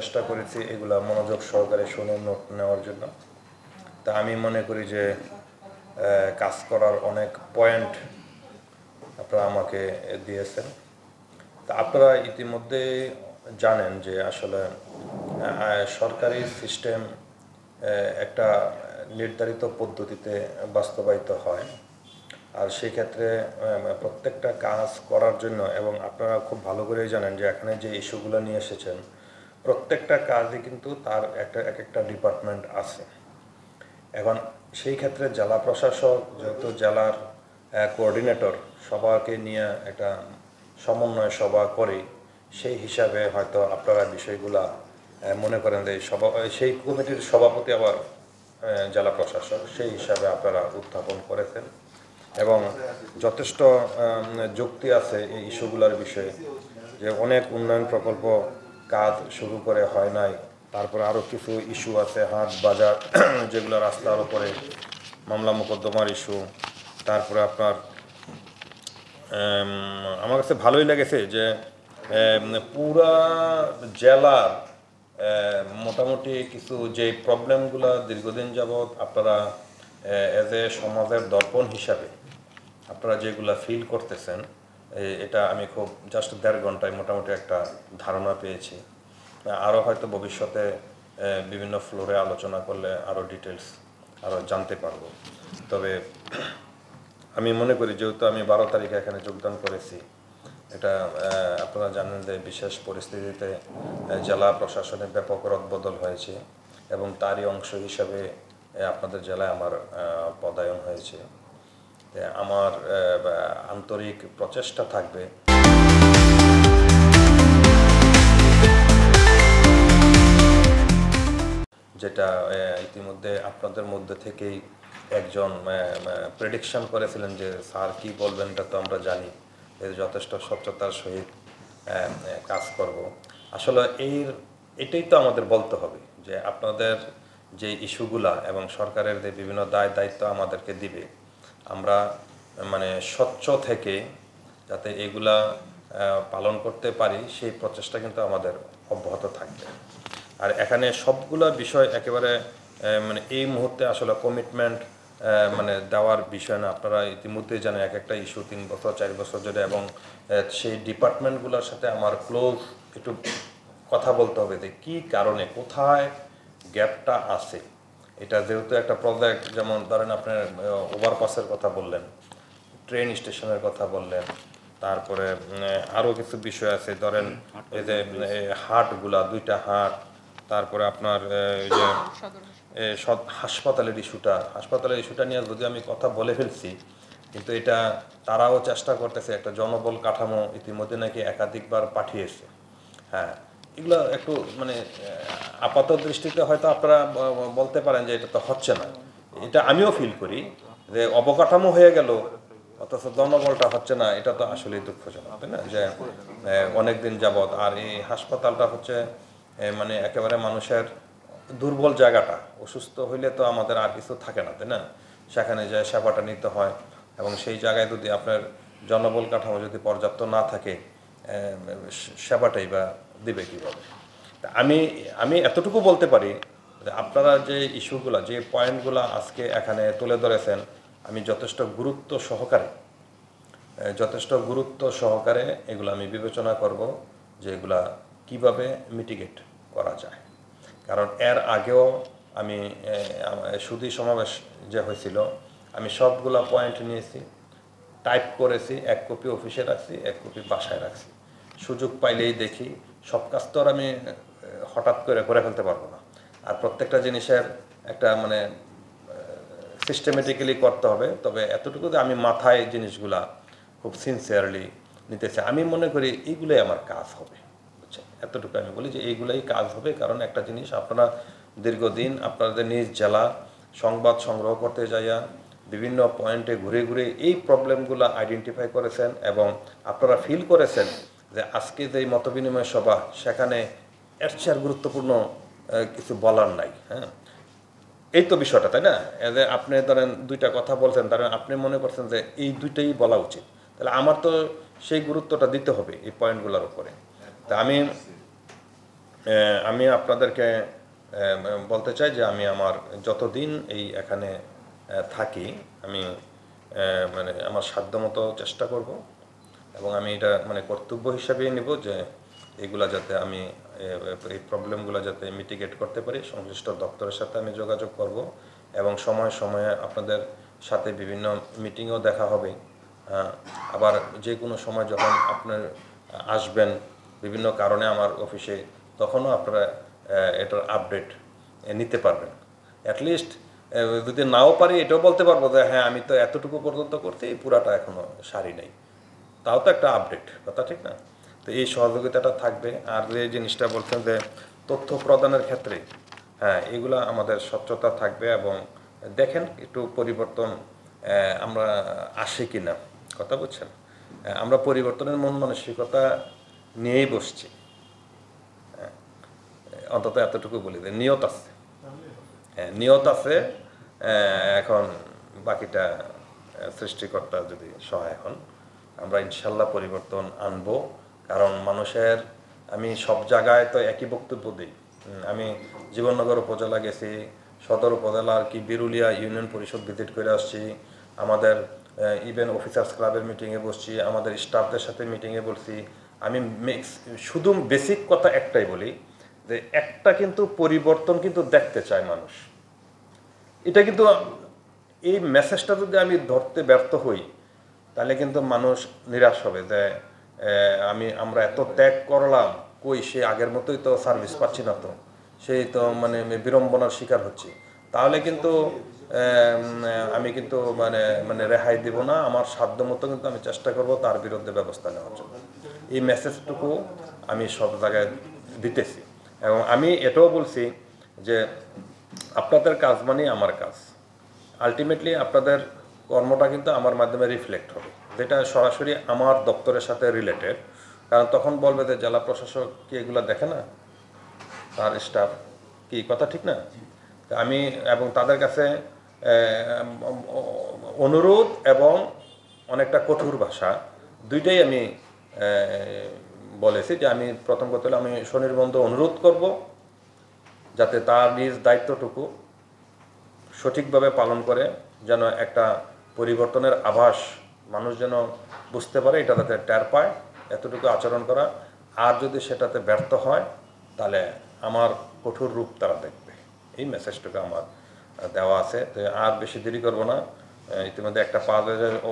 চেষ্টা করেছি এগুলা মনোযোগ সহকারে শুনে নোট নেওয়ার জন্য। তা আমি মনে করি যে কাজ করার অনেক পয়েন্ট আপনারা আমাকে দিয়েছেন। তা আপনারা ইতিমধ্যে জানেন যে আসলে সরকারি সিস্টেম একটা নির্ধারিত পদ্ধতিতে বাস্তবায়িত হয়। আর সেই ক্ষেত্রে প্রত্যেকটা কাজ করার জন্য, এবং আপনারা খুব ভালো করেই জানেন যে এখানে যে ইস্যুগুলো নিয়ে এসেছেন প্রত্যেকটা কাজই কিন্তু তার এক একটা ডিপার্টমেন্ট আছে। এখন সেই ক্ষেত্রে জেলা প্রশাসক যেহেতু জেলার কোঅর্ডিনেটর, সবাইকে নিয়ে একটা সমন্বয় সভা করে, সেই হিসাবে হয়তো আপনারা বিষয়গুলা মনে করেন যে সেই কমিটির সভাপতি আবার জেলা প্রশাসক, সেই হিসাবে আপনারা উত্থাপন করেছেন এবং যথেষ্ট যুক্তি আছে এই ইস্যুগুলোর বিষয়ে, যে অনেক উন্নয়ন প্রকল্প কাজ শুরু করে হয় নাই, তারপরে আরও কিছু ইস্যু আছে, হাট বাজার যেগুলো রাস্তার উপরে মামলা মোকদ্দমার ইস্যু। তারপরে আপনার আমার কাছে ভালোই লেগেছে যে পুরা জেলার মোটামুটি কিছু যে প্রবলেমগুলো দীর্ঘদিন যাবৎ আপনারা এজ এ সমাজের দর্পণ হিসাবে আপনারা যেগুলো ফিল করতেছেন, এটা আমি খুব জাস্ট 1.5 ঘন্টায় মোটামুটি একটা ধারণা পেয়েছি। আরও হয়তো ভবিষ্যতে বিভিন্ন ফ্লোরে আলোচনা করলে আরও ডিটেলস আরও জানতে পারবো। তবে আমি মনে করি যেহেতু আমি 12 তারিখে এখানে যোগদান করেছি, এটা আপনারা জানেন যে বিশেষ পরিস্থিতিতে জেলা প্রশাসনের ব্যাপক রদবদল হয়েছে এবং তারই অংশ হিসাবে আপনাদের জেলায় আমার পদায়ন হয়েছে। আমার আন্তরিক প্রচেষ্টা থাকবে যেটা ইতিমধ্যে আপনাদের মধ্যে থেকেই একজন প্রেডিকশন করেছিলেন যে স্যার কি বলবেন এটা তো আমরা জানি, যথেষ্ট স্বচ্ছতার সহিত কাজ করব। আসলে এটাই তো আমাদের বলতে হবে যে আপনাদের যে ইস্যুগুলা এবং সরকারের যে বিভিন্ন দায়িত্ব আমাদেরকে দিবে, আমরা মানে স্বচ্ছ থেকে যাতে এগুলা পালন করতে পারি সেই প্রচেষ্টা কিন্তু আমাদের অব্যাহত থাকবে। আর এখানে সবগুলা বিষয় একেবারে মানে এই মুহূর্তে আসলে কমিটমেন্ট মানে দেওয়ার বিষয় না। আপনারা ইতিমধ্যেই জানেন এক একটা ইস্যু 3 বছর 4 বছর ধরে, এবং সেই ডিপার্টমেন্টগুলোর সাথে আমার ক্লোজ একটু কথা বলতে হবে যে কী কারণে কোথায় গ্যাপটা আছে। এটা যেহেতু একটা প্রজেক্ট, যেমন ধরেন আপনার ওভারপাসের কথা বললেন, ট্রেন স্টেশনের কথা বললেন, তারপরে আরও কিছু বিষয় আছে, ধরেন এই যে হাটগুলা 2টা হাট, তারপরে আপনার যে হাসপাতালের ইস্যুটা নিয়ে যদি আমি কথা বলে ফেলছি, কিন্তু এটা তারাও চেষ্টা করতেছে, একটা জনবল কাঠামো ইতিমধ্যে নাকি একাধিকবার পাঠিয়েছে। হ্যাঁ, এগুলো একটু মানে আপাত দৃষ্টিতে হয়তো আপনারা বলতে পারেন যে এটা তো হচ্ছে না, এটা আমিও ফিল করি যে অবকাঠামো হয়ে গেল অথচ জনবলটা হচ্ছে না। এটা তো আসলেই দুঃখজনক, তাই না? যে অনেক দিন যাবৎ, আর এই হাসপাতালটা হচ্ছে মানে একেবারে মানুষের দুর্বল জায়গাটা, অসুস্থ হইলে তো আমাদের আর কিছু থাকে না, তাই না? সেখানে যে সেবাটা নিতে হয়, এবং সেই জায়গায় যদি আপনার জনবল কাঠামো যদি পর্যাপ্ত না থাকে, সেবাটাই বা দিবে কীভাবে? আমি এতটুকু বলতে পারি যে আপনারা যে ইস্যুগুলো, যে পয়েন্টগুলো আজকে এখানে তুলে ধরেছেন, আমি যথেষ্ট গুরুত্ব সহকারে এগুলো আমি বিবেচনা করব যে এগুলা কীভাবে মিটিগেট করা যায়। কারণ এর আগেও আমি সুধী সমাবেশ যে হয়েছিল, আমি সবগুলা পয়েন্ট নিয়েছি, টাইপ করেছি, 1 কপি অফিসে রাখছি, 1 কপি বাসায় রাখছি। সুযোগ পাইলেই দেখি। সব কাজ তো আর আমি হঠাৎ করে ফেলতে পারবো না, আর প্রত্যেকটা জিনিসের একটা মানে সিস্টেমেটিক্যালি করতে হবে। তবে এতটুকু যে আমি মাথায় জিনিসগুলা খুব সিনসিয়ারলি নিতে চাই, আমি মনে করি এইগুলোই আমার কাজ হবে, বুঝছেন? এতটুকু আমি বলি যে এইগুলাই কাজ হবে। কারণ একটা জিনিস, আপনারা দীর্ঘদিন আপনাদের নিজ জেলা সংবাদ সংগ্রহ করতে যাইয়া বিভিন্ন পয়েন্টে ঘুরে ঘুরে এই প্রবলেমগুলো আইডেন্টিফাই করেছেন, এবং আপনারা ফিল করেছেন যে আজকে যে মতবিনিময় সভা, সেখানে এর চেয়ে গুরুত্বপূর্ণ কিছু বলার নাই। হ্যাঁ, এই তো বিষয়টা, তাই না? যে আপনি ধরেন 2টা কথা বলছেন, ধরেন আপনি মনে করছেন যে এই 2টাই বলা উচিত, তাহলে আমার তো সেই গুরুত্বটা দিতে হবে এই পয়েন্টগুলোর উপরে। তা আমি আপনাদেরকে বলতে চাই যে আমি আমার যতদিন এই এখানে থাকি আমি মানে আমার সাধ্যমতো চেষ্টা করব এবং আমি এটা মানে কর্তব্য হিসাবেই নেব যে এগুলা যাতে আমি এই প্রবলেমগুলো যাতে মিটিগেট করতে পারি। সংশ্লিষ্ট দপ্তরের সাথে আমি যোগাযোগ করব এবং সময়ে সময়ে আপনাদের সাথে বিভিন্ন মিটিংয়েও দেখা হবে। আবার যে কোনো সময় যখন আপনার আসবেন বিভিন্ন কারণে আমার অফিসে, তখনও আপনারা এটার আপডেট নিতে পারবেন। অ্যাটলিস্ট যদি নাও পারি এটাও বলতে পারবো যে হ্যাঁ আমি তো এতটুকু পর্যন্ত করছি, পুরাটা এখনও সারি নাই, তাও তো একটা আপডেট, কথা ঠিক না? তো এই সহযোগিতাটা থাকবে। আর যে জিনিসটা বলছেন যে তথ্য প্রদানের ক্ষেত্রে, হ্যাঁ এগুলা আমাদের স্বচ্ছতা থাকবে এবং দেখেন একটু পরিবর্তন আমরা আসে কি না, কথা বুঝছেন? আমরা পরিবর্তনের মন মানসিকতা নিয়েই বসছি, অন্তত এতটুকু বলি যে নিয়ত আছে, হ্যাঁ নিয়ত আছে। এখন বাকিটা সৃষ্টিকর্তা যদি সহায় হন, আমরা ইনশাল্লাহ পরিবর্তন আনবো। কারণ মানুষের, আমি সব জায়গায় তো একই বক্তব্য দিই। আমি জীবননগর উপজেলা গেছি, সদর উপজেলার কি বিরুলিয়া ইউনিয়ন পরিষদ ভিজিট করে আসছি, আমাদের ইভেন অফিসার্স ক্লাবের মিটিংয়ে বসছি, আমাদের স্টাফদের সাথে মিটিংয়ে বলছি। আমি শুধু বেসিক কথা একটাই বলি যে একটা কিন্তু পরিবর্তন কিন্তু দেখতে চায় মানুষ। এটা কিন্তু এই মেসেজটা যদি আমি ধরতে ব্যর্থ হই তাহলে কিন্তু মানুষ নিরাশ হবে যে আমরা এত ত্যাগ করলাম, কই সে আগের মতোই তো সার্ভিস পাচ্ছি না, তো সেই তো মানে বিড়ম্বনার শিকার হচ্ছি। তাহলে কিন্তু আমি কিন্তু মানে মানে রেহাই দিব না। আমার সাধ্য মতো কিন্তু আমি চেষ্টা করব তার বিরুদ্ধে ব্যবস্থা নেওয়ার জন্য। এই মেসেজটুকু আমি সব জায়গায় দিতেছি এবং আমি এটাও বলছি যে আপনাদের কাজ মানে আমার কাজ। আলটিমেটলি আপনাদের কর্মটা কিন্তু আমার মাধ্যমে রিফ্লেক্ট হবে, যেটা সরাসরি আমার দপ্তরের সাথে রিলেটেড। কারণ তখন বলবে যে জেলা প্রশাসক কি এগুলো দেখে না, তার স্টাফ কি, কথা ঠিক না? আমি এবং তাদের কাছে অনুরোধ এবং অনেকটা কঠোর ভাষা দুইটাই আমি বলেছি যে আমি প্রথম কথা হলো আমি স্বনির্বন্ধ অনুরোধ করব যাতে তার নিজ দায়িত্বটুকু সঠিকভাবে পালন করে, যেন একটা পরিবর্তনের আভাস মানুষ যেন বুঝতে পারে, এটা যাতে টের পায়, এতটুকু আচরণ করা। আর যদি সেটাতে ব্যর্থ হয় তাহলে আমার কঠোর রূপ তারা দেখবে। এই মেসেজটুকু আমার দেওয়া আছে। তো আর বেশি দেরি করব না, ইতিমধ্যে একটা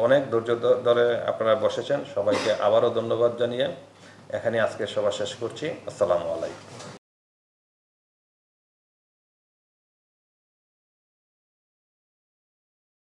অনেক ধৈর্য ধরে আপনারা বসেছেন। সবাইকে আবারও ধন্যবাদ জানিয়ে এখানে আজকে সভা শেষ করছি। আসসালামু আলাইকুম।